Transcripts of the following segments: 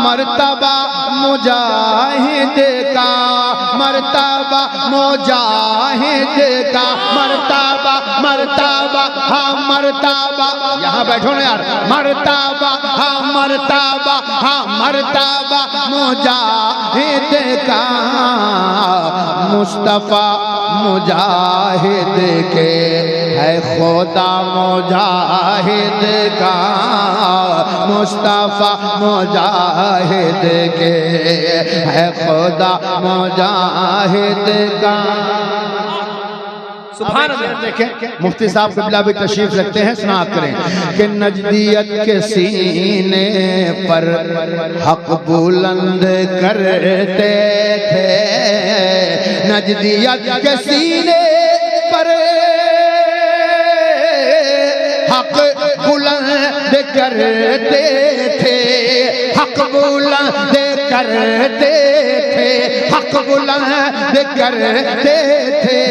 मर्तबा मुजाहिद का, मर्तबा मुजाहिद का, मर्तबा मर्तबा हाँ मर्तबा, यहाँ बैठो ना यार, मर्तबा हाँ मर्तबा हाँ मर्तबा मुजाहिद का, मुस्तफा मुजाहिद के है खुदा मुजाहिद का, मुस्तफा मुजाहिद के है खुदा मुजाहिद का। सुभान अल्लाह। देखें मुफ्ती साहब क़िबला भी तशरीफ रखते हैं, सुनात करें कि नजदियत के सीने पर हक बुलंद करते थे, नजदियत के सीने पर हक बुलंद करते थे, हक बुलंद करते थे, हक बुलंद करते थे।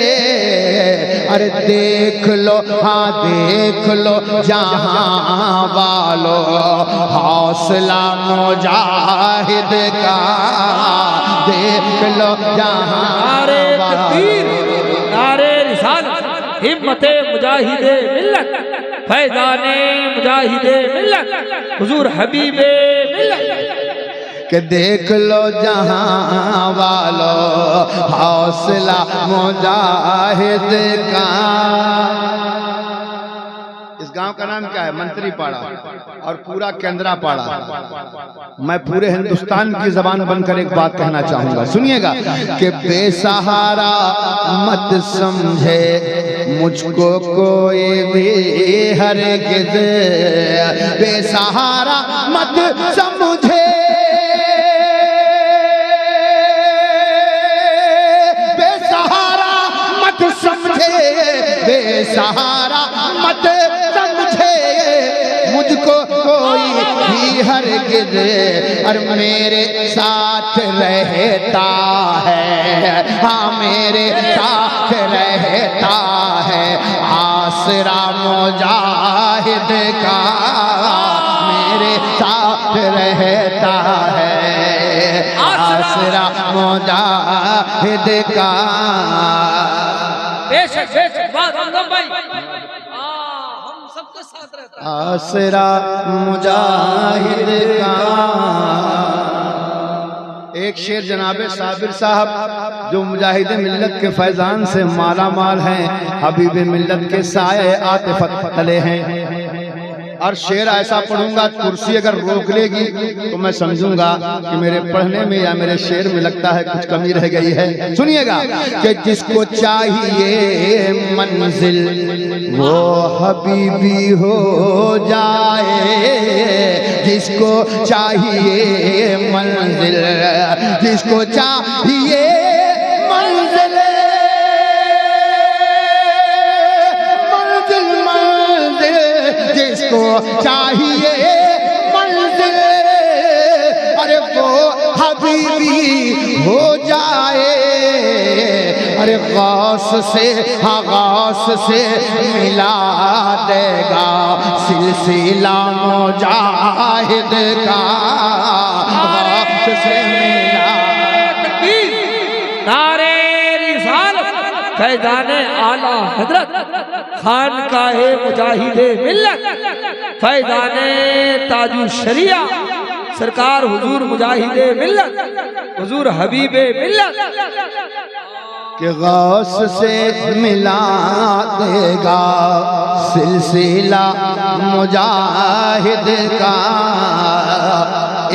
अरे देख लो हाँ देख लो जहां वालो हौसला मुजाहिद का, देख लो जहां नारे तकबीर, नारे रिसालत, हिम्मते मुजाहिदे मिल्लत, फैज़ाने मुजाहिदे मिल्लत, हुजूर हबीबे मिल्लत। कि देख लो जहां वालो हौसला मुजाहिद का। इस गांव का नाम क्या है? मंत्री पाड़ा और पूरा केंद्रा पाड़ा। मैं पूरे हिंदुस्तान की जबान बनकर एक बात कहना चाहूंगा, सुनिएगा कि बेसहारा मत समझे मुझको कोई भी हरगिज़, बेसहारा मत समझे, बेसहारा मत समझे मुझको कोई भी हरगिज़, और मेरे साथ रहता है, हाँ मेरे साथ रहता है आसरा मुजाहिद का, मेरे साथ रहता है आसरा मुजाहिद का। बेशक बेशक बात हम भाई, हम सबके साथ रहता है आसरा मुजाहिद का। एक शेर जनाबे साबिर साहब जो मुजाहिद मिल्लत के फैजान से माला माल हैं, हबीब मिल्लत के साए आतिफत तले हैं। और शेर ऐसा पढ़ूंगा कुर्सी अगर रोक लेगी तो मैं समझूंगा कि मेरे पढ़ने में या मेरे शेर में लगता है कुछ कमी रह गई है। सुनिएगा कि जिसको चाहिए मंजिल वो हबीबी हो जाए, जिसको चाहिए मंजिल, जिसको चाहिए मंजिल, मंजिल मंजिल, जिसको चाहिए मंजिल, अरे वो हबीबी हो जाए। अरे गौस से हाँ गौस से मिला देगा सिलसिला मुजाहिद का, गौस से मिला। नारे रिसालत, फैज़ाने आला हजरत, खानकाहे मुजाहिदे मिल्लत, फैज़ाने ताजु शरिया, सरकार हुजूर मुजाहिदे मिल्लत, हुजूर हबीबे मिल्लत। कि गौस से मिला देगा सिलसिला मुजाहिद का।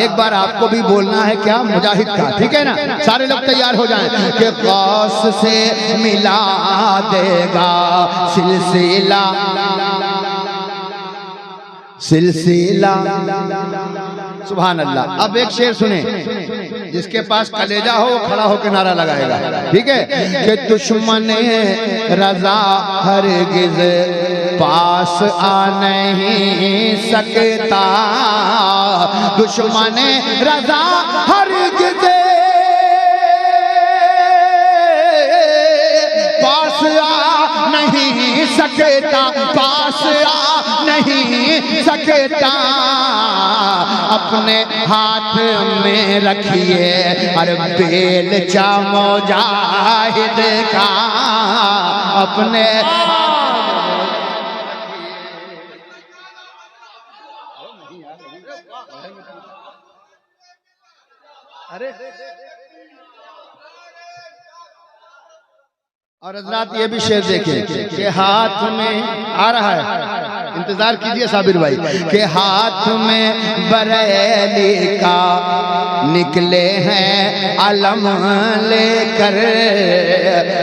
एक बार आपको भी बोलना है क्या? मुजाहिद का, ठीक है ना? सारे लोग तैयार हो जाएं कि गौस से मिला देगा सिलसिला, सिलसिला। सुभान अल्लाह। अब एक शेर सुने, जिसके पास कलेजा हो वो खड़ा होकर नारा लगाएगा, ठीक है? कि दुश्मन रजा हरगिज पास आ नहीं सकता, दुश्मन रजा हरगिज पास आ नहीं सकेता, पास आ नहीं सकेता। अपने हाथ में रखिए अरे बेलचा मुजाहिद का, अपने अरे और हजरात ये भी शेर देखें कि हाथ में आ रहा है, इंतजार कीजिए साबिर भाई, के हाथ में बरेली का निकले हैं अलम लेकर।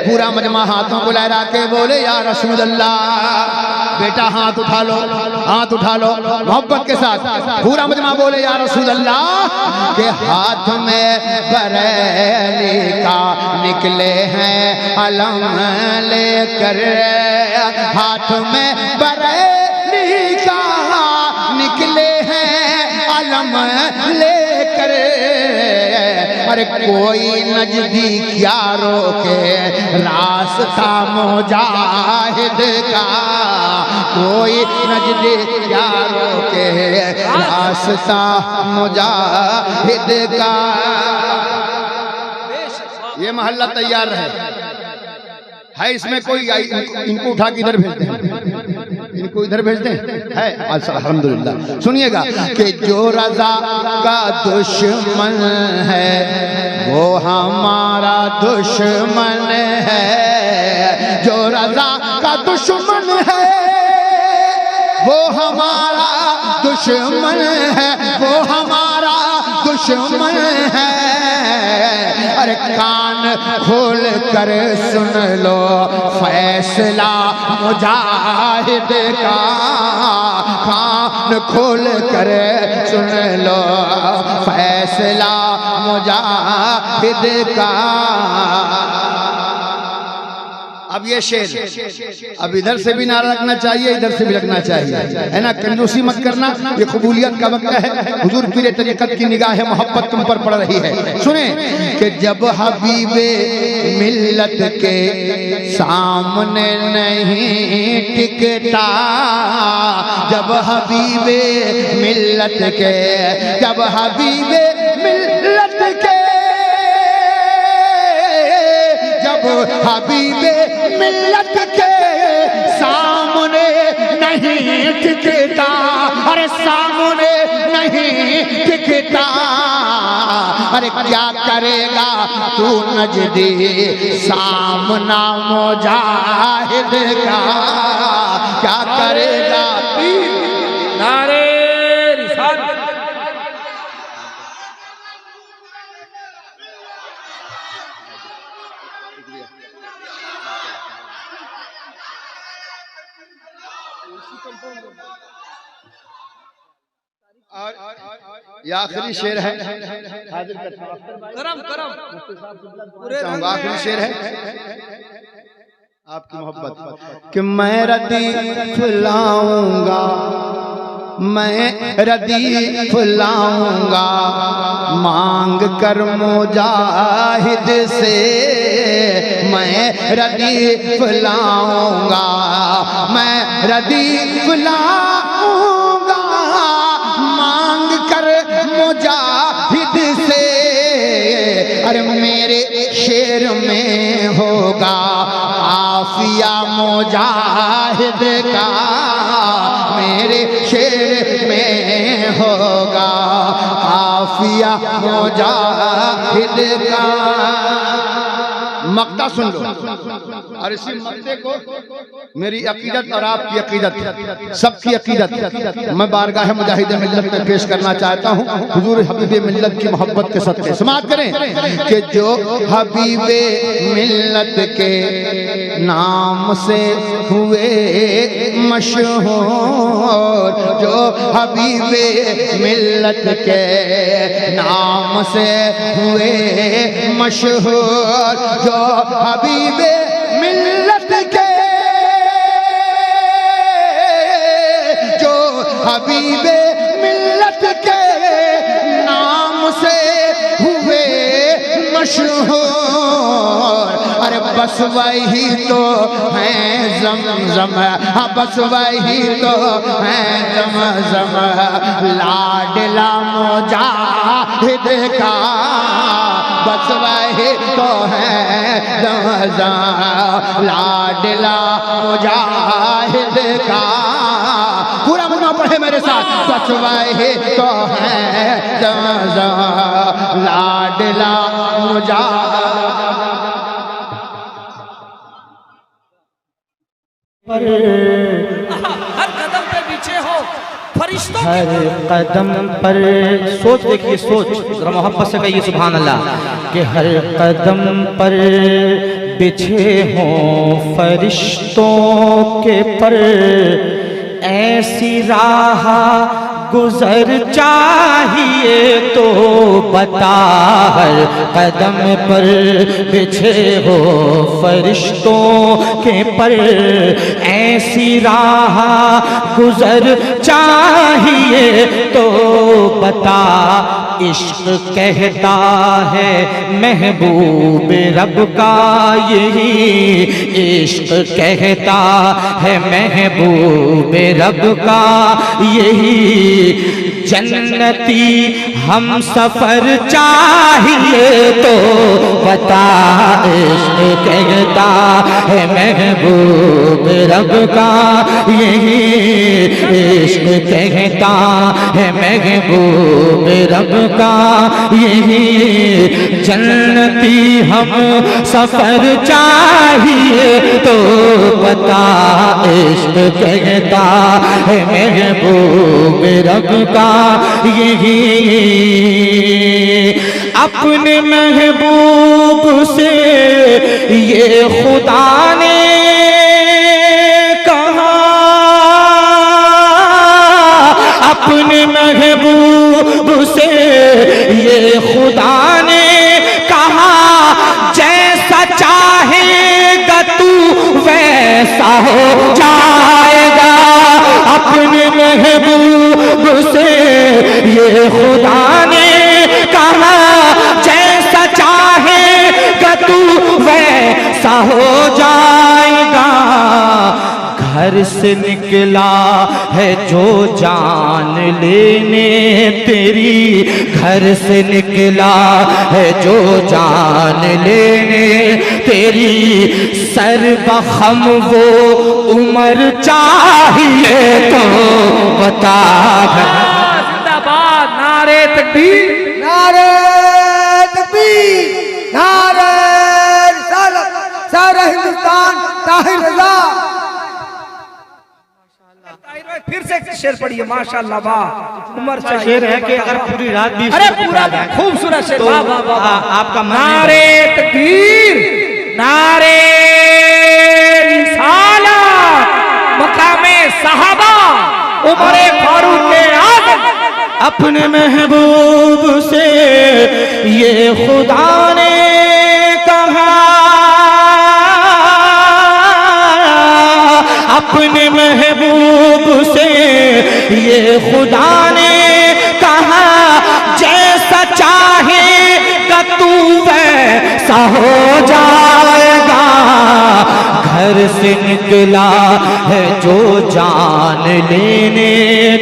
पूरा मजमा हाथों को लहरा के बोले या रसूल अल्लाह। बेटा हाथ उठा लो, हाथ उठा लो मोहब्बत के साथ। पूरा मजमा बोले या रसूल अल्लाह। के हाथ में बरेली का निकले हैं अलम लेकर, हाथ में बरेली का निकले हैं अलम लेकर। अरे कोई नजदीक यारों के रास्ता मुजाहिद का, कोई नजदीक यारों के रास्ता मुजाहिद का। ये मोहल्ला तैयार है इसमें कोई इनको उठा के इधर भेज दें, इनको इधर भेज दें है। अल्हम्दुलिल्लाह सुनिएगा कि जो रजा का दुश्मन है वो हमारा दुश्मन है। जो रजा का दुश्मन है वो हमारा दुश्मन है, वो हमारा दुश्मन है। अरे कान खोल कर सुन लो फैसला मुजाहिद का, कान खोल कर सुन लो फैसला मुजाहिद का। अब ये शेर अब इधर से भी नारा रखना चाहिए, इधर से भी रखना चाहिए, है ना। कंजूसी मत करना, ये कबूलियत का वक्त है। हुजूर पीरे तरीकत की निगाह मोहब्बत तुम पर पड़ रही है। सुने कि जब हबीबे मिल्लत के सामने नहीं टिकता, जब हबीबे मिल्लत के, जब हबीबे मिल्लत के, जब हबीबे मिल्लत के सामने नहीं टिकता, अरे सामने नहीं टिकता। अरे क्या करेगा तू नजदी सामना मुजाहिद का, क्या करेगा नारे रिसालत। ये आखिरी शेर है, करम करम पूरे आखिरी शेर है आपकी मोहब्बत कि मैं रदीफ लाऊंगा, मैं रदीफ लाऊंगा मांग कर मुजाहिद से, मैं रदीफ लाऊंगा, मैं रदीफ लाऊंगा मांग कर मुजाहिद से। अरे मेरे शेर में होगा आफिया मुजाहिद का, मेरे शेर में होगा आफिया मुजाहिद का। मक्ता सुन लो और इसी मक्ते को मेरी अकीदत और आपकी अकीदत, सबकी अकीदत मैं बारगाह मुजाहिद मिल्लत में पेश करना चाहता हूँ। हुजूर हबीबे मिल्लत की मोहब्बत के सदके समाअत करें कि जो हबीबे मिल्लत के नाम से हुए मशहूर, जो हबीबे मिल्लत के नाम से हुए मशहूर, जो हबीबे मिल्लत के, जो हबीबे मिल्लत के नाम से हुए मशहूर, अरे बस वही तो है ज़मज़म, हाँ बस वही तो है ज़मज़म, लाडला मुजाहिद का बस वही तो है ज़मज़म, लाडला मुजाहिद का। पूरा मन्ना पढ़े मेरे साथ, बस वही तो है ज़मज़म, लाडला मुजाहिद। हर कदम पे पीछे हो फरिश्तों के हर कदम पर सोच, देखिए सोच, जरा मोहब्बत से कहिए सुभान अल्लाह, कि हर कदम पर बिछे हों फरिश्तों के पर, ऐसी राह गुजर चाहिए तो बता, हर कदम पर बिछे हो फरिश्तों के पर, ऐसी राह गुजर चाहिए तो बता, इश्क कहता है महबूब रब का यही, इश्क कहता है महबूब रब का यही, जन्नती हम सफर चाहिए तो बता, इश्क कहता है महबूब रब का यही, इश्क कहता है महबूब रब का यही, जन्नती हम सफर चाहिए तो बता, इश्क कहता है महबूब रब का यही, अपने महबूब से ये खुदा ने कहा, अपने महबूब से ये खुदा ने कहा, जैसा चाहेगा तू वैसा हो जाएगा, अपने महबूब से ये खुदा ने कहा, जैसा चाहेगा तू वैसा हो जाएगा, घर से निकला है जो जान लेने तेरी, घर से निकला है जो जान लेने तेरी, सर बखम वो उम्र चाहिए तो बता, जिंदाबाद, नारे तकबीर, नारे तकबीर, नारे रिसालत, सारा हिंदुस्तान ताहिर रज़ा। फिर से शेर पढ़िए, माशाअल्लाह, वाह, उमर चाहिए शेर है कि अगर पूरी रात भी, अरे पूरा खूबसूरत शेर, तो वाह वाह वाह, आपका मन नारे तकबीर, नारे रिसालत, मकामे सहाबा, उमर फारूक आज़म, अपने महबूब से ये खुदा ने कहा, अपने महबूब से ये खुदा ने कहा, जैसा चाहेगा तू वैसा हो जाएगा, घर से निकला है जो जान लेने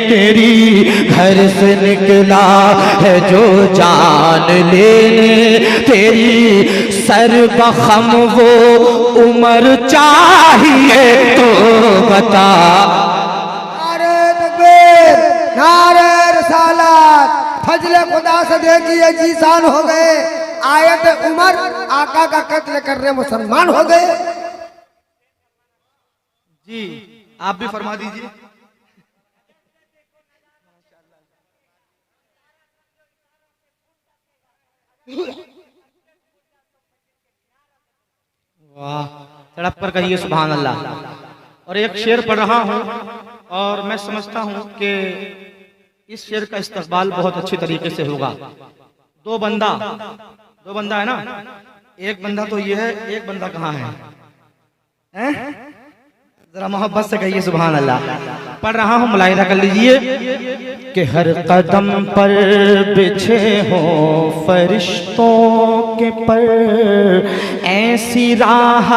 तेरी, घर से निकला है जो जान लेने तेरी, सर बखम वो उम्र चाहिए तो बता, नारे तकबीर, नारे रिसालत, फजले खुदा से देखिए जीसान हो गए, आयत उमर आका का कत्ल करने मुसलमान हो गए। जी आप भी फरमा दीजिए। वाह, तड़प कर कहिए सुभान अल्लाह। और एक शेर पढ़ रहा हूँ और मैं समझता हूँ कि इस शेर का इस्तकबाल बहुत अच्छी तरीके से होगा। दो बंदा है ना, एक बंदा तो ये है, एक बंदा कहाँ है? जरा मोहब्बत से कहिए सुभान अल्लाह। पढ़ रहा हूँ, मुलाहिजा कर लीजिए कि हर कदम पर बिछे हो फरिश्तों के पर, ऐसी राह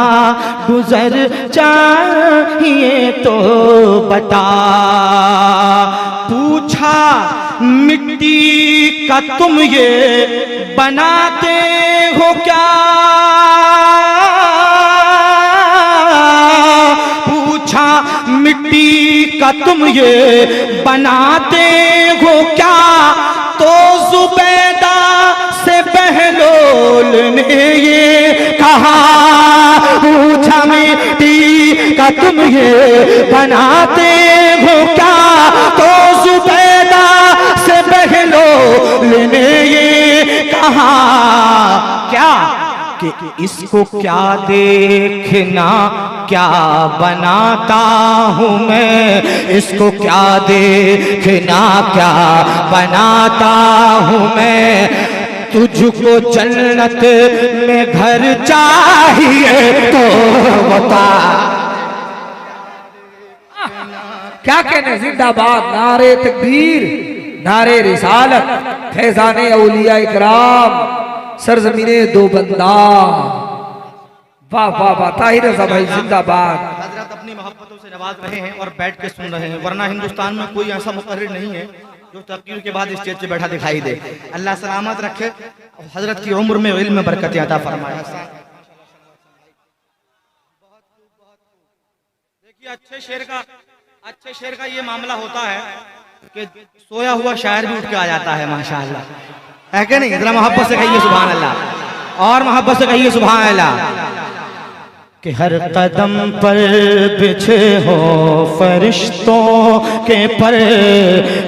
गुजर चाहिए तो बता। पूछा मिट्टी का तुम ये बनाते हो क्या, पूछा मिट्टी का तुम ये बनाते हो क्या, तो जुबैदा से बहलोल ने ये कहा। पूछा मिट्टी का तुम ये बनाते हो क्या, तो जुबैदा से बहलोल ने ये कहा। क्या कि इसको क्या देखना क्या बनाता हूँ मैं, इसको क्या देखना क्या बनाता हूँ मैं। तुझको जन्नत में घर चाहिए तो बता। क्या कहने, जिंदाबाद, नारे तकबीर, नारे रिसालत, फैजाने औलिया इकराम, सरजमीने दो बंदा। वाह वाह वाह, ताहिर रज़ा भाई जिंदाबाद। हजरत अपनी मोहब्बतों से नवाज रहे हैं और बैठ के सुन रहे हैं, वरना हिंदुस्तान में कोई ऐसा मुकर्रिर नहीं है जो तकरीर के बाद स्टेज पे बैठा दिखाई दे। अल्लाह सलामत रखे, हजरत की उम्र में इल्म में बरकत अता फरमाए। देखिए अच्छे शेर का ये मामला होता है कि सोया हुआ शायर भी उठ के आ जाता है, माशाअल्लाह, है कि नहीं? जरा मोहब्बत से कहिए सुभान अल्लाह, और मोहब्बत से कहिए सुभान अल्लाह। कि हर कदम पर बिछे हो फरिश्तों के पर,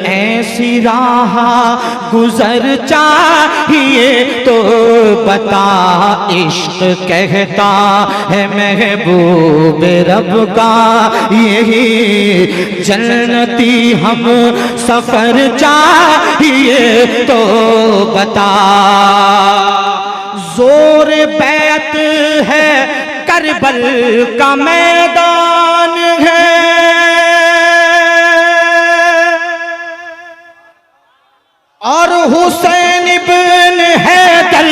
ऐसी राह गुजर चाहिए तो बता। इश्क कहता है महबूब रब का यही, जन्नती हम सफर चाहिए तो बता। जोर बैत है करबल का मैदान है, और हुसैन इब्न हैदर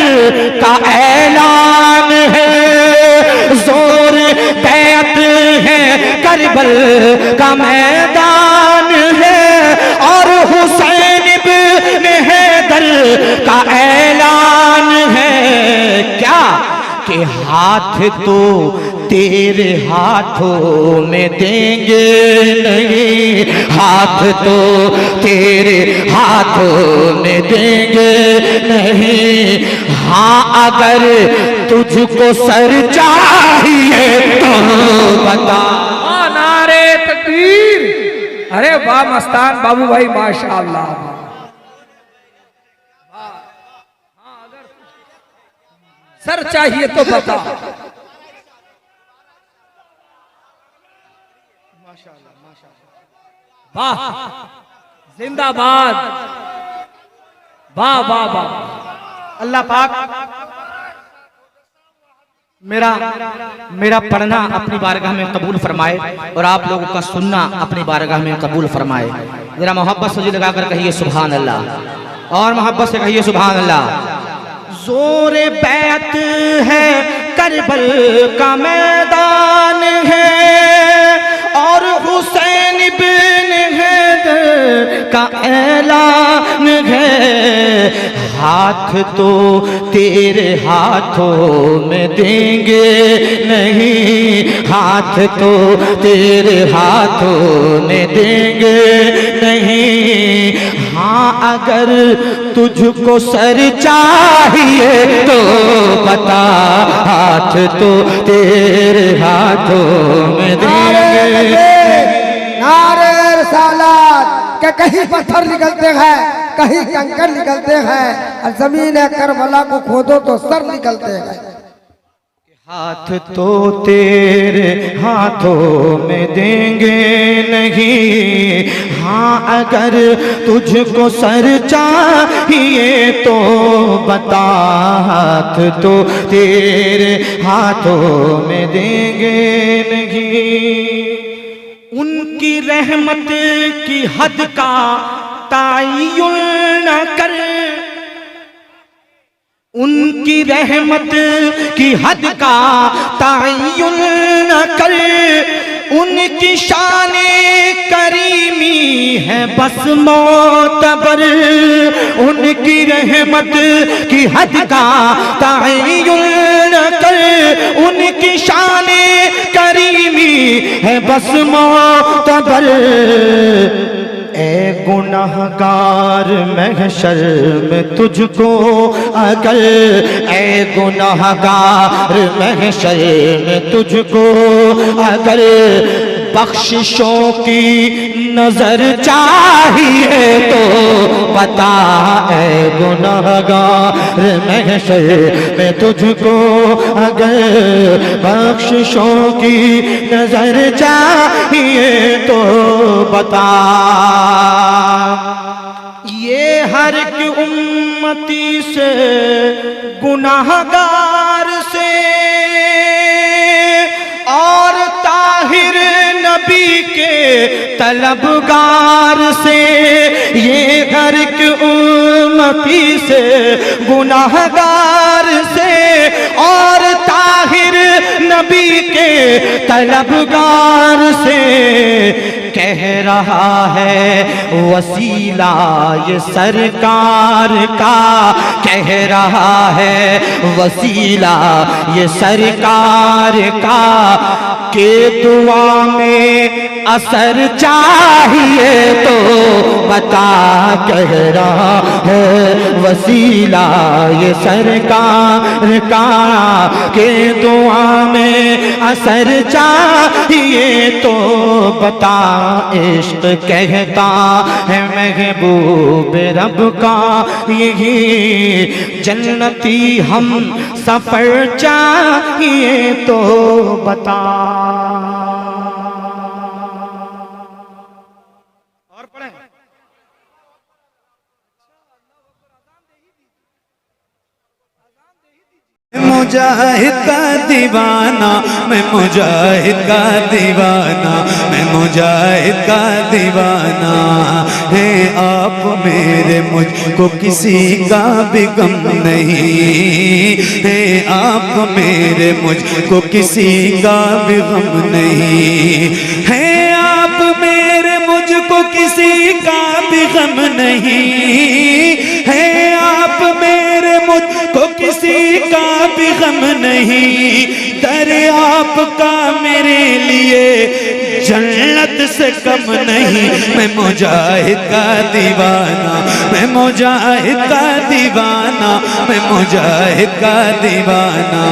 का ऐलान है। जोर बैत है करबल का मैदान है, और हुसैन इब्न हैदर का ऐलान है। क्या कि हाथ तो तेरे हाथों में देंगे नहीं, हाथ तो तेरे हाथों में देंगे नहीं। हाँ अगर तुझको सर चाहिए तो बता। नारे तकबीर, अरे वाह मस्तान बाबू भाई, माशाअल्लाह। सर चाहिए तो बता। वाह जिंदाबाद, वाह वाह वाह। अल्लाह पाक मेरा पढ़ना अपनी बारगाह में कबूल फरमाए, और आप लोगों का सुनना अपनी बारगाह में कबूल फरमाए। जरा मोहब्बत से जी लगाकर कहिए सुभान अल्लाह, और मोहब्बत से कहिए सुभान अल्लाह। जोर बैत है करबल का मैदान है, और हुसैन इब्न हैदर का ऐलान है। हाथ तो तेरे हाथों में देंगे नहीं, हाथ तो तेरे हाथों में देंगे नहीं। हाँ अगर तुझको सर चाहिए तो बता, हाथ तो तेरे हाथों में देंगे। नारे रिसालत के कहीं पत्थर निकलते हैं, कहीं कंकड़ निकलते हैं, और जमीन करबला को खोदो तो सर निकलते हैं। हाथ तो तेरे हाथों में देंगे नहीं, हाँ अगर तुझको सर चाहिए तो बता, हाथ तो तेरे हाथों में देंगे नहीं। उनकी रहमत की हद का तायुन न कर, उनकी रहमत की हद का तायुन न कर, उनकी शाने करीमी है बस मोतबर, उनकी रहमत की हद का तायुन न कर, उनकी शाने करीमी है बस मोतबर। ए गुनाहगार महशर में तुझको अगर, ए गुनाहगार महशर में तुझको अगर बख्शिशों की नजर चाहिए तो बता, ए गुनाहगार महशर में तुझको अगर बख्शिशों की नजर चाहिए तो बता। ये हर एक उम्मती से गुनाहगार से और ताहिर नबी के तलबगार से, ये हर एक उम्मती से गुनाहगार से और ताहिर नबी के तलबगार से कह रहा है वसीला ये सरकार का, कह रहा है वसीला ये सरकार का, के दुआ में असर चाहिए तो बता, कह रहा है वसीला ये सरकार का, के दुआ में असर चाहिए तो बता। इश्क कहता है महबूब रब का यही जन्नती हम सफर चाहिए तो बता। और पढ़ें। मुजाहिद का दीवाना, मैं मुजाहिद का दीवाना, मैं मुजाहिद का दीवाना, है आप मेरे मुझको किसी का भी गम नहीं, है आप मेरे मुझको किसी का भी गम नहीं, है आप मेरे मुझको किसी का भी गम नहीं, है आप मेरे मुझको किसी का भी गम नहीं, दर आपका मेरे लिए जन्नत से कम नहीं। मैं मुजाहिद का दीवाना, मैं मुजाहिद का दीवाना, मैं मुजाहिद का दीवाना,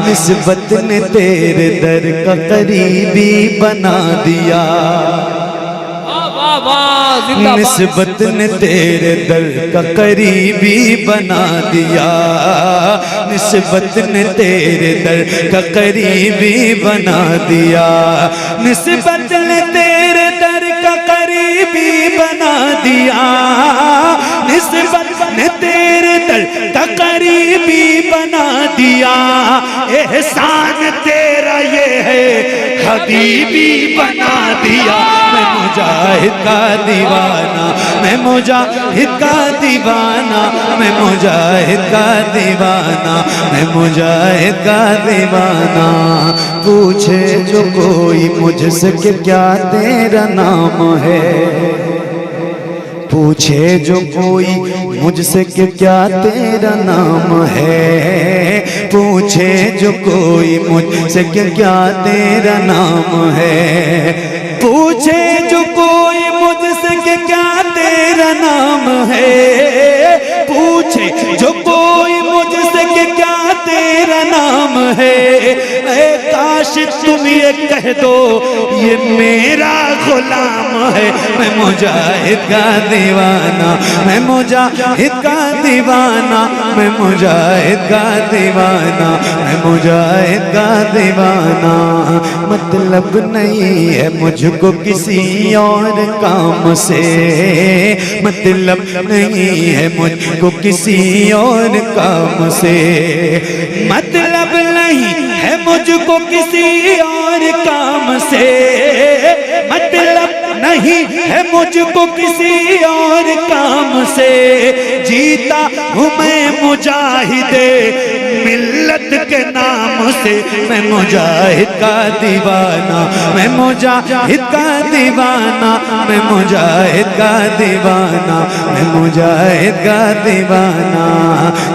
निस्बत ने तेरे दर का करीबी बना दिया, निस्बत ने तेरे दर का करीबी बना दिया, निस्बत ने तेरे दर का करीबी बना दिया, निस्बत ने तेरे दर का करीबी बना दिया, निस्बत ने तेरे दर का करीबी बना दिया, एहसान तेरा ये है हबीबी बना दिया। मैं मुजाहिद का दीवाना, मैं मुजाहिद का दीवाना, मैं मुजाहिद का दीवाना, मैं मुजाहिद का दीवाना, पूछे जो कोई मुझसे कि क्या तेरा नाम है, पूछे जो कोई मुझसे कि क्या तेरा नाम है, पूछे जो कोई मुझसे कि क्या तेरा नाम है, पूछे जो कोई मुझसे कि क्या तेरा नाम है, पूछे जो कोई मुझसे कि क्या तेरा नाम है, काश तुम ये कह दो ये मेरा गुलाम है। मैं मुजाहिद का दीवाना, मैं मुजाहिद का दीवाना, मैं मुजाहिद का दीवाना, मैं मुजाहिद का दीवाना, मतलब नहीं है मुझको किसी और काम से, मतलब नहीं है मुझको किसी और काम से, मतलब नहीं है मुझको किसी और काम से, मतलब नहीं है मुझको किसी और काम से, जीता हूँ मैं मुजाहिदे मिल्लत के नाम से। मैं मुजाहिद का दीवाना, मैं मुजाहिद का दीवाना, मैं मुजाहिद का दीवाना, मैं मुजाहिद का दीवाना।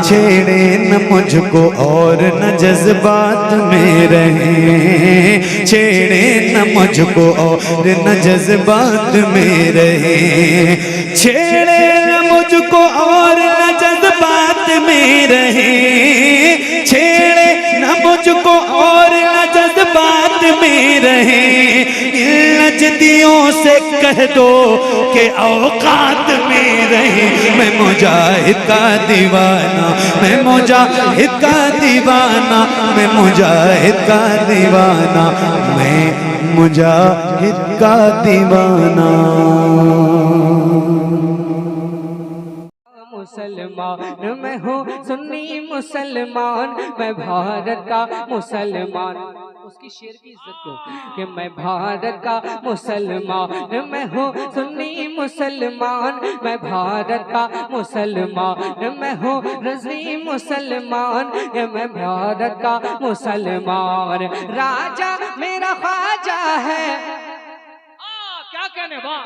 छेड़े न मुझको और न जज्बात में रहे, छेड़े न मुझको और न जज्बात में रहे, छेड़े न मुझको और न जज्बात में रहे, छेड़े न मुझको और न जज्बात में रहे। इन नजदियों से कह दो कि औकात में रहे। मैं मुजाहिद का दीवाना, मैं मुजाहिद का दीवाना, मैं मुजाहिद का दीवाना, मैं मुजाहिद का दीवाना। मुसलमान मैं हूँ सुन्नी मुसलमान, मैं भारत का मुसलमान। उसकी शेर की इज्जत को कि मैं भारत का मुसलमान, मैं हूँ सुन्नी मुसलमान, मैं भारत का मुसलमान, मैं हूँ रज़वी मुसलमान, मैं भारत का मुसलमान। राजा मेरा ख्वाजा है। क्या कहने वाह,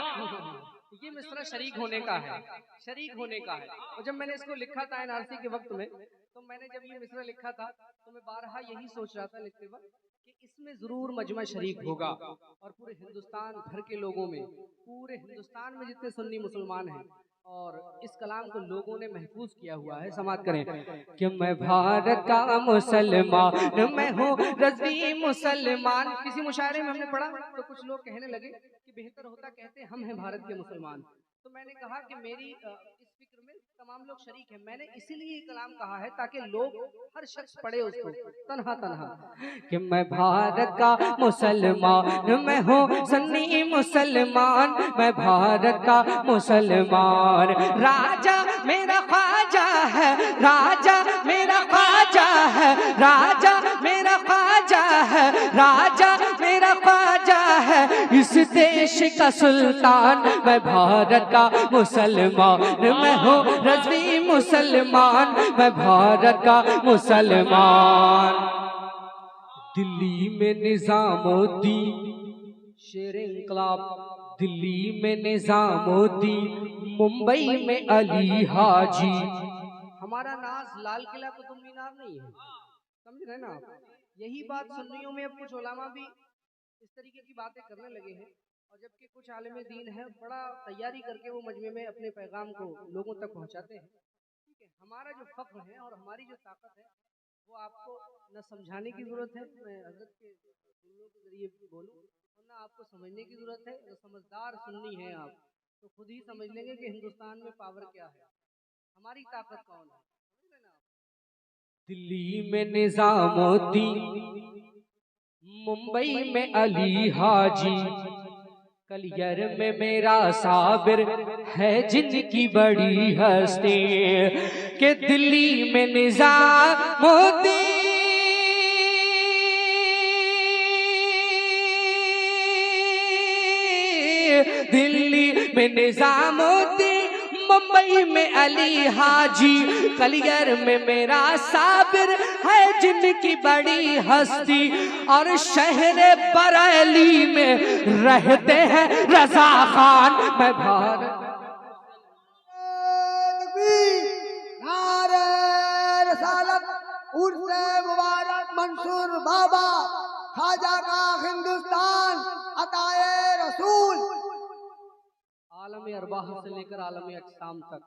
ये मिसरा शरीक होने का है, शरीक होने का है। और जब मैंने इसको लिखा था एनआरसी के वक्त में, तो मैंने जब ये मिसरा लिखा था तो मैं बारहा यही सोच रहा था लिखते वक्त कि इसमें जरूर मजमा शरीक होगा और पूरे हिंदुस्तान भर के लोगों में, पूरे हिंदुस्तान में जितने सुन्नी मुसलमान हैं और इस कलाम को लोगों ने महफूज किया हुआ है। समात करें कि मैं भारत का मुसलमान, मैं हूँ रज़वी मुसलमान। किसी मुशायरे में हमने पढ़ा तो कुछ लोग कहने लगे कि बेहतर होता कहते हम हैं भारत के मुसलमान। तो मैंने कहा कि मेरी इस फिक्र में तमाम लोग शरीक हैं। मैंने इसीलिए ये कलाम कहा है ताकि लोग, हर शख्स पढ़े उसको तन्हा तन्हा कि मैं भारत का मुसलमान, मैं हूँ सुन्नी मुसलमान, मैं भारत का मुसलमान। राजा मेरा ख्वाजा है, राजा मेरा ख्वाजा है, राजा मेरा ख्वाजा है, राजा मेरा ख्वाजा है, इस देश का सुल्तान। मैं भारत का मुसलमान, मैं हूँ रज़वी मुसलमान, मैं भारत का मुसलमान। दिल्ली में निजामुद्दीन शेर इंकलाब, दिल्ली में निजामुद्दीन, मुंबई में अली हाजी। हमारा नाज लाल किला कुतुब मीनार नहीं है, समझ रहे ना आप। यही बात सुन्नियों में अब कुछ उलमा भी इस तरीके की बातें करने लगे हैं, और जबकि कुछ आलिम दीन है बड़ा तैयारी करके वो मजमे में अपने पैगाम को लोगों तक पहुंचाते हैं। ठीक है, हमारा जो फख्र है और हमारी जो ताकत है वो आपको न समझाने की जरूरत है, मैं हजरत के जुमलों के जरिए बोलूँ, और ना आपको समझने की जरूरत है। अगर समझदार सुन्नी हैं आप तो खुद ही समझ लेंगे कि हिंदुस्तान में पावर क्या है, हमारी ताकत कौन है। दिल्ली में निजामुद्दीन, मुंबई में अली हाजी, कलियर में मेरा साबिर है जिनकी बड़ी हस्ती, के दिल्ली में निजामुद्दीन, दिल्ली में निजामुद्दीन, मुंबई में अली हाजी, कलियर में मेरा साबिर है जिनकी बड़ी हस्ती, और शहर बरेली में रहते हैं रजा खान। मैं भारत नारे रसालत, उर्से मुबारक मंसूर बाबा, ख्वाजा का हिंदुस्तान, अताए रसूल। आलम अरवाह से लेकर आलम अजसाम तक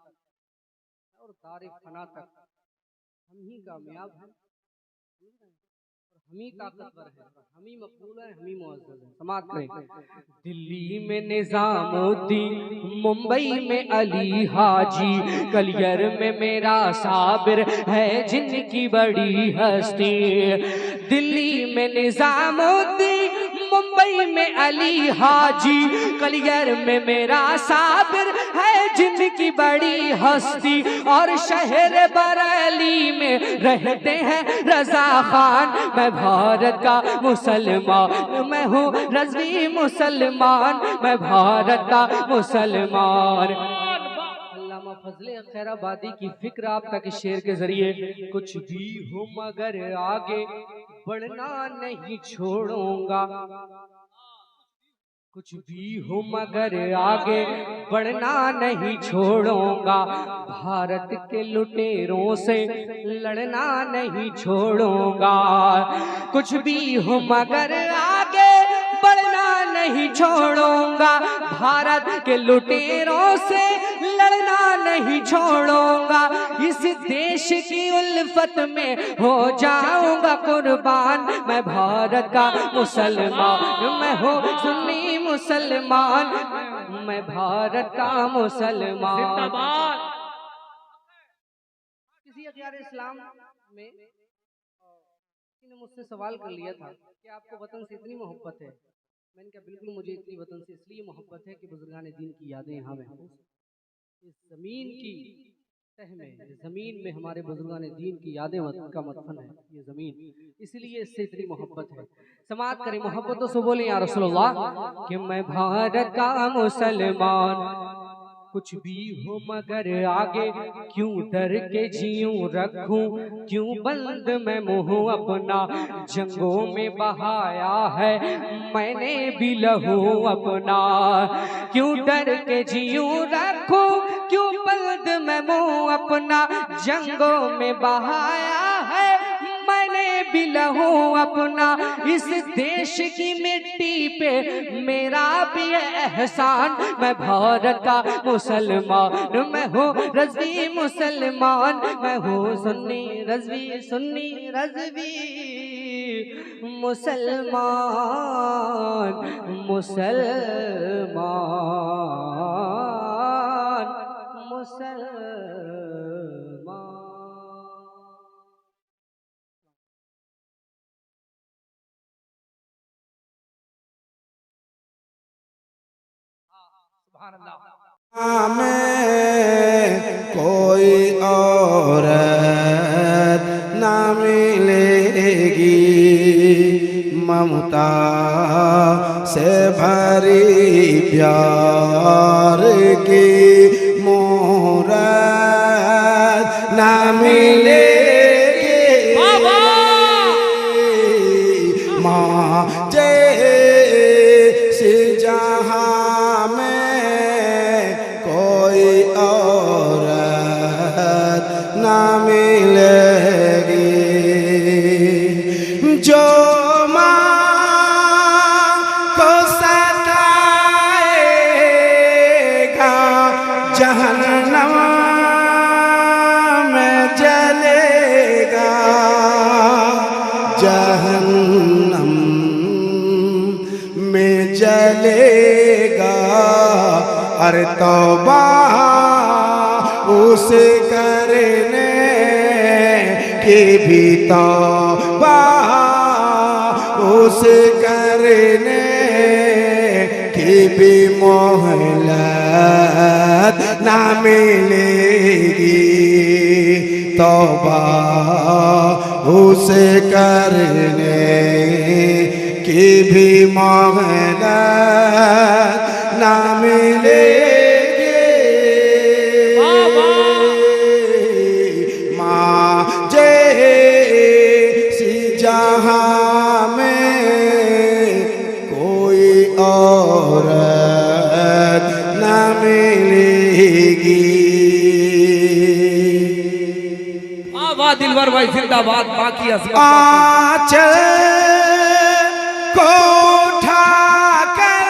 और दार फना तक हम ही कामयाब हैं, हम ही ताकतवर हैं, हम ही मकबूल हैं, हम ही मुअज़्ज़ज़ हैं। समाअत करें। दिल्ली में निजामुद्दीन, मुंबई में अली हाजी, कलियर में मेरा साबिर है जिनकी बड़ी हस्ती। दिल्ली में निजामुद्दीन, मुंबई में अली हाजी, कलियर में मेरा साबिर है जिनकी बड़ी हस्ती और शहर बरेली में रहते हैं रजा खान। मैं भारत का मुसलमान, मैं हूँ रज़वी मुसलमान, मैं भारत का मुसलमान। अल्लामा फजले खैराबादी की फिक्र आप तक शेर के जरिए। कुछ भी हो मगर आगे बढ़ना नहीं छोड़ूंगा, कुछ भी हो मगर आगे बढ़ना नहीं छोड़ूंगा, भारत के लुटेरों से लड़ना नहीं छोड़ूंगा। कुछ भी हो मगर आगे बढ़ना नहीं छोड़ूंगा, भारत के लुटेरों से लड़ना नहीं छोड़ूंगा। इस देश की उल्फत में हो जाऊंगा कुर्बान। मैं भारत का मुसलमान, मैं हूँ सुन्नी मुसलमान, मैं भारत का मुसलमान। किसी अखियार इस्लाम में किसी ने मुझसे सवाल कर लिया था कि आपको वतन से इतनी मोहब्बत है। मैंने कहा बिल्कुल, मुझे इतनी वतन से इसलिए मोहब्बत है कि बुजुर्गान दीन की यादें यहाँ महफूज। इस जमीन की तह में, इस जमीन में हमारे बुजुर्गान दीन की यादें का मदफन है ये जमीन, इसलिए इससे इतनी मोहब्बत है। समाअत करें, मोहब्बतों से बोले या रसूलुल्लाह कि मैं भारत का मुसलमान। कुछ भी हो मगर आगे क्यों डर के जीऊं रखूं, क्यों बंद मैं मुंह अपना, जंगों में बहाया है मैंने भी लहू अपना। क्यों डर के जीऊं रखूं, क्यों बंद मैं मुंह अपना, जंगों में बहाया है मैंने भी लहू अपना। इस देश की मिट्टी पे मेरा भी एहसान। मैं भारत का मुसलमान, मैं हूँ रज़वी मुसलमान, मैं हूँ सुन्नी रज़वी, सुन्नी रज़वी मुसलमान, मुसलमान, मुसलमान। में कोई औरत ना मिलेगी, ममता से भरी प्यार की मूरत ना मिलेगी। माँ जैसी जहाँ में कोई औरत ना मिलेगी, जो माँ को सताएगा जहन्नम में जलेगा, जहन्नम में जलेगा। अरे तौबा उसे करने की भी तौबा उसे करने की भी मोहलत ना मिलेगी। तौबा उसे करने की भी मोहलत ना मिलेगी। माँ जैसी जहाँ में कोई औरत ना मिलेगी। वाह दिलवर भाई जिंदाबाद। बाकी आंचल को उठा कर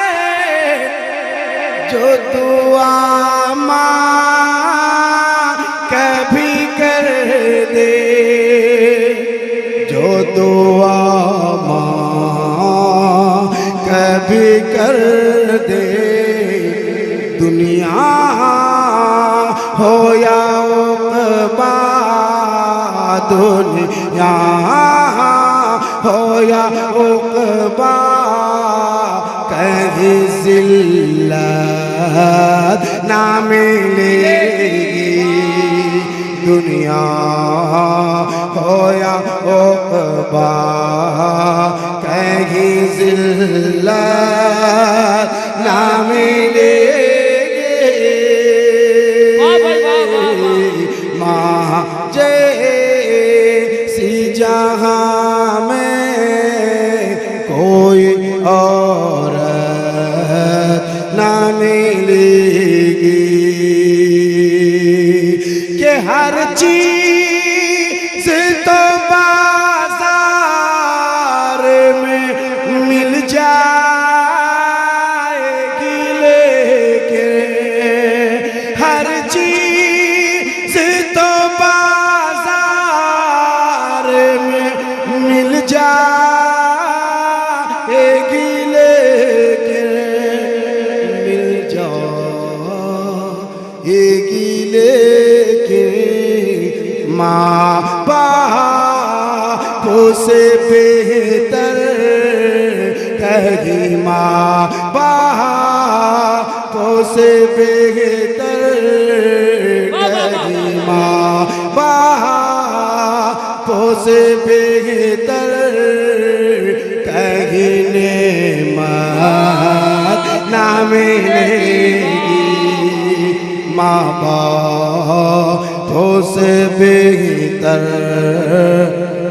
जो दुआ माँ कभी कर दे, जो दुआ माँ कभी कर दे, दुनिया हो या उक़बा, दुनिया हो या उक़बा, कहीं ज़िल्लत ना मिलेगी दुनिया हो या उक़बा कहीं ज़िल्लत ना मिलेगी माँ जैसी जहाँ में कोई और ना मिलेगी कि हर चीज तो बाजार में मिल जाएगी लेकिन हर चीज तो बाजार में मिल जाएगी लेकिन मिल जाएगी लेकिन माँ बापों से बेहतर कहीं माँ बापों से बेहतर कहीं माँ बापों से बेहतर कहीं नेमत ना मिलेगी माँ बापों से बेहतर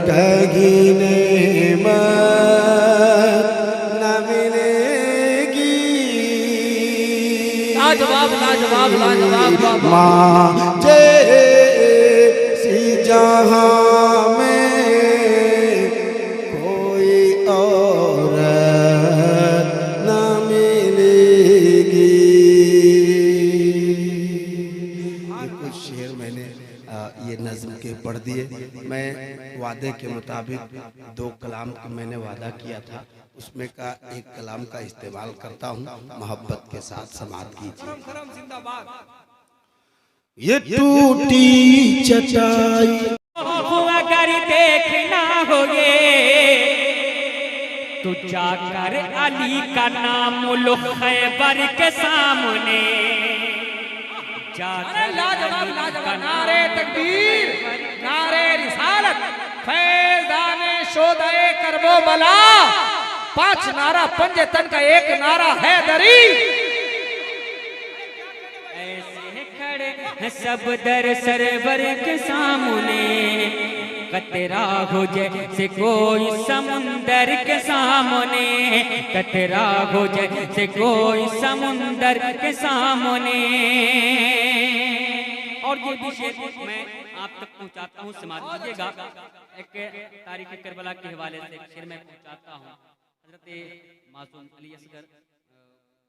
कहीं नेमत ना मिलेगी लाजवाब लाजवाब लाजवाब माँ जैसी जहाँ में कोई और न मिलेगी। ये कुछ शेर मैंने ये नज़्म के पढ़ दिए। मैं वादे के मुताबिक 2 कलाम का मैंने वादा किया था, उसमें का एक कलाम का इस्तेमाल करता हूँ। मोहब्बत के साथ समात कीजिए। ये टूटी चटाई अगर देखना हो ये तो जाकर अली का नाम लो खैबर के सामने अरे लाजवाब लाजवाब नारे तकबीर नारे रिसालत फैज़ाने शोदे करबो बला 5 नारा पंजे तन का एक नारा हैदरी ऐसे खड़े हैं सब दर सरवर के सामने कतरा हो जैसे कोई समुंदर के सामने कतरा हो जैसे कोई समुंदर के सामने। और ये भी शेर मैं आप तक पहुंचाता हूँ, समाज दीजिएगा। एक तारीख करबला के हवाले से एक शेर मैं पहुंचाता हूँ। हजरत मासूम अली असगर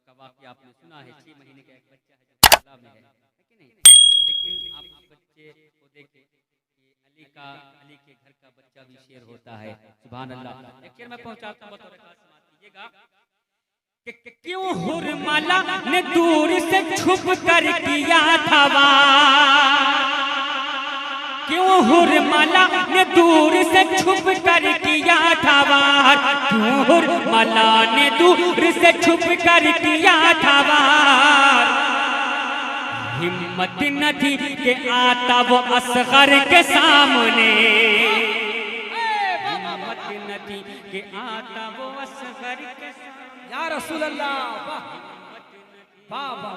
का वाक़या आपने सुना है। 6 महीने का एक बच्चा है जो करबला में है कि नहीं, लेकिन आप उस बच्चे को देखें कि अली के घर का बच्चा भी शेर होता है। सुभान अल्लाह। एक शेर मैं पहुंचाता हूँ, बतौर खास समाज दीजिएगा। क्यों हुरमला ने दूर से छुप कर किया था वार, क्यों हुरमला ने दूर से छुप कर किया था वार, क्यों हुरमला ने दूर से छुप कर किया था वार। हिम्मत न थी कि आता वो असगर के सामने, हिम्मत न थी कि आता वो असगर के सामने। या रसूल अल्लाह वाह वाह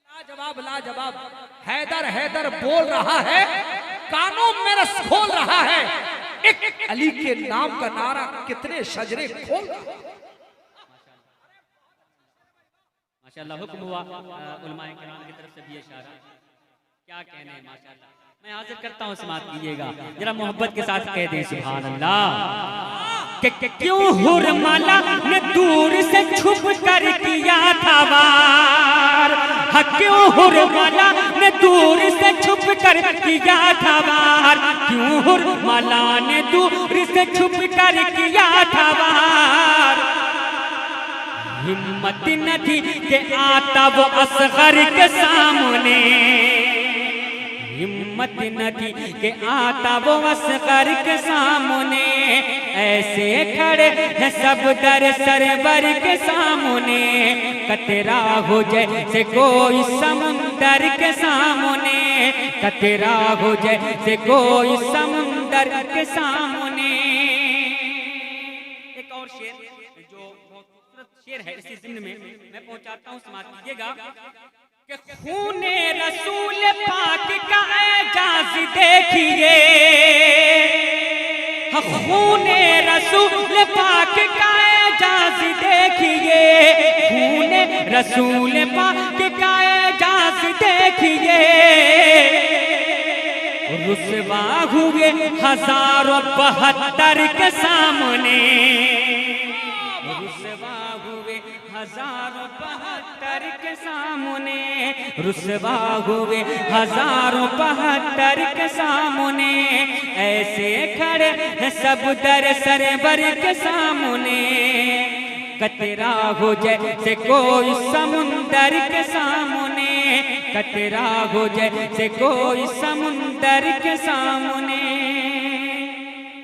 लाजवाब लाजवाब। हैदर हैदर बोल रहा है, कानों में रस खोल रहा है। एक अली के नाम का नारा कितने शजरे खोल रहा है। माशाअल्लाह। हुक्म हुआ उलमाए किराम की तरफ से भी इशारा, क्या कहने हैं माशाअल्लाह। मैं हाजिर करता हूँ, समात कीजिएगा जरा मोहब्बत के साथ कह दें सुभान अल्लाह। क्यों हुरमला ने दूर से छुप कर किया था वार, क्यों हुरमला ने दूर से छुप कर किया था वार, क्यों हुरमला ने दूर से छुप कर किया था वार। हिम्मत न थी कि आता वो असगर के सामने, हिम्मत न थी कि आता वो असगर के सामने। ऐसे खड़े हैं सब दर सरवर के सामने, कतरा हो जैसे कोई समुंदर के सामने, कतरा हो जैसे कोई समुंदर के सामने। एक और शेर जो बहुत खूबसूरत शेर है इसी जिम्न में मैं पहुंचाता हूँ, समाज कीजिएगा कि खूने रसूल पाक का एजाज देखिए, खूने रसूल पाक का एजाज देखिए, खूने रसूल पाक का एजाज देखिए। रुसवा हुए 1072 के सामने, रुसवा हुए 1072 के सामने, रुसवा हुए 1072 के सामने, ऐसे खड़े हैं सब दर सरवर के सामने, कतरा हो जैसे कोई समुंदर के सामने, कतरा हो जैसे कोई समुंदर के सामने।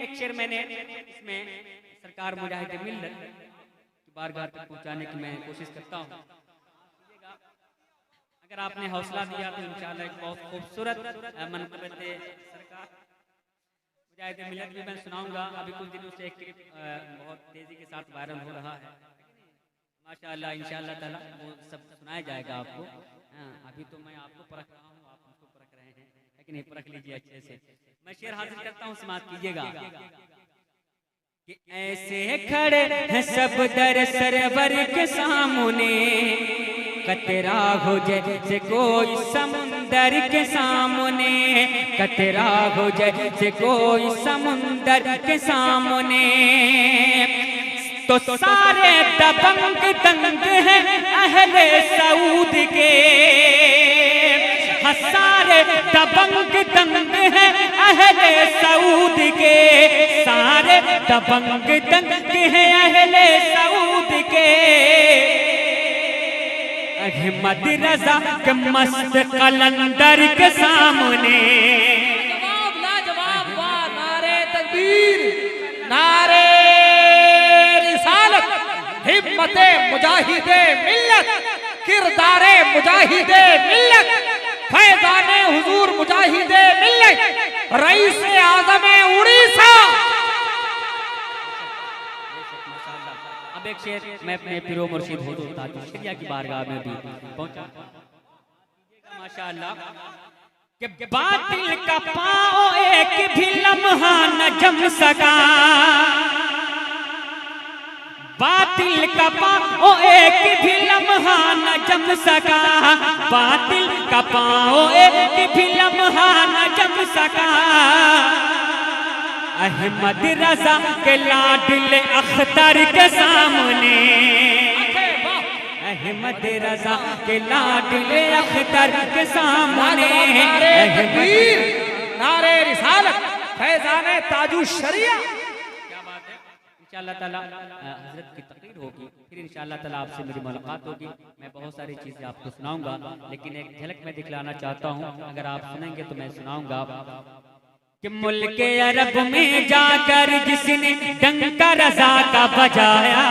एक शेर मैंने इसमें सरकार मुजाहिद मिल्लत की बारगाह तक पहुंचाने की मैं कोशिश करता हूं। अगर आपने हौसला दिया तो इंशाअल्लाह एक बहुत खूबसूरत मनक़बत सरकार मुजाहिद मिल्लत भी मैं सुनाऊंगा। अभी कुछ दिनों से एक क्लिप बहुत तेजी के साथ वायरल हो रहा है, माशाअल्लाह इंशाअल्लाह ताला वो सब सुनाया जाएगा आपको। अभी तो मैं आपको परख रहा हूँ, आप मुझको परख रहे हैं, लेकिन ये परख लीजिए अच्छे से। मैं शेर हाजिर करता हूँ, समाप्त कीजिएगा कि ऐसे खड़े हैं सब दर सरवर के सामने, कतरा हो जैसे कोई समुंदर के सामने, कतरा हो जैसे कोई समुंदर के सामने। तो सारे दबंग दंग हैं अहले सऊद के, सारे दबंग दंग हैं अहले सऊद के, सारे दबंग दंग हैं अहले सऊद के। अहमद रजा के मस्त कलंदर के सामने, जवाब लाजवाब वाह, नारे तकबीर, नारे रिसालत, हिम्मते मुजाहिदे मिल्लत, किरदारे मुजाहिदे मिल्लत, फैज़ाने हुजूर मुजाहिदे मिल्लत, रईस आज़म उड़ीसा। अब एक शेर मैं अपने पिरो मुर्शिद हुजूर ताजु शरिया की बारगाह में भी पहुंचा माशाअल्लाह कि बातिल का पाँव एक भी लम्हा न जम सका, बातिल का पाँव एक भी लम्हा न जम सका, बातिल का पाँव एक भी लम्हा न जम सका। अहमद रजा के लाडले अख्तर के सामने, अहमद रजा के लाडले अख्तर के सामने, तकबीर, नारे रिसालत, फैज़ाने ताजु शरिया। क्या बात है। इंशाअल्लाह ताला हजरत की तकरीर होगी, फिर इंशाअल्लाह ताला आपसे मेरी मुलाकात होगी। मैं बहुत सारी चीजें आपको सुनाऊंगा, लेकिन एक झलक में दिखलाना चाहता हूँ, अगर आप सुनेंगे तो मैं सुनाऊंगा कि मुल्क अरब में जाकर जिसने डंका रजा का बजाया,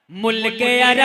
मुल्क अरब